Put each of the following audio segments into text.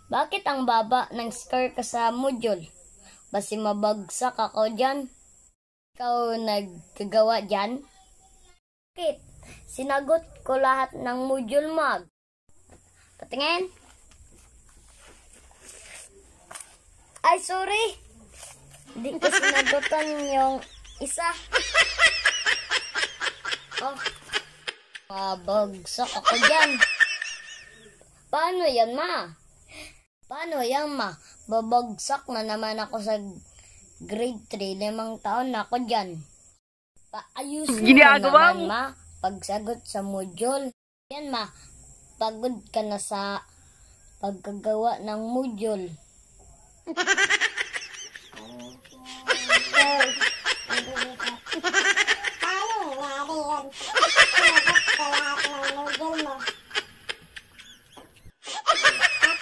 Bakit ang baba ng score ka sa module? Basi mabagsak ako dyan. Ikaw nagkagawa dyan? Bakit? Sinagot ko lahat ng module mag. Patingin. Ay, sorry. Hindi ko sinagutan yung isa. Oh. Mabagsak ako dyan. Paano yan, ma? Paano yan, ma? Babagsak na naman ako sa grade 3. 5 taon na ako dyan. Paayusin mo naman, ma. Pagsagot sa module. Yan, ma. Pagod ka na sa pagkagawa ng module.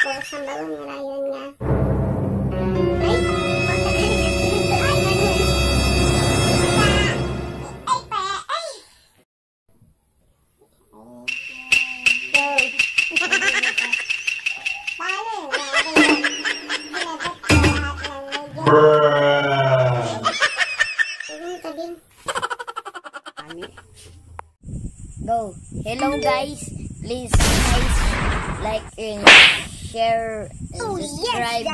Tapos, ang bawang ngayon nga. Go. Hello guys. Please guys, like and share and subscribe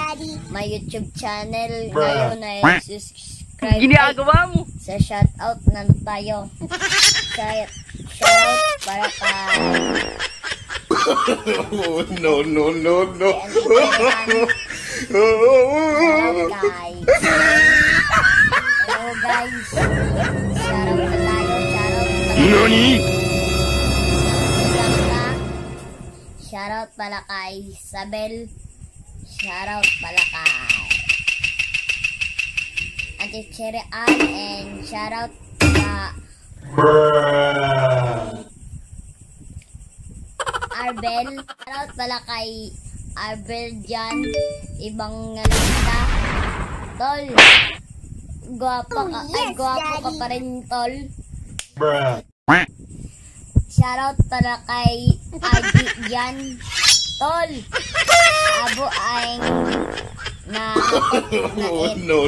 my YouTube channel. Ngayon ay subscribe. Ginagawa mo. Sa shoutout na tayo. Shoutout para kay No. Hello guys. Hello guys. Shoutout na tayo. Nani? Shoutout pala kay Isabel. Shoutout pala kay Ate Cherry Ann. And shoutout sa Arbel. Shoutout pala kay Arbel dyan. Ibang ngalita. Tol. Guwapo ka. Ay, guwapo ka pa rin, tol. Shoutout pala kay RG dyan. Tol. Abo ay na No.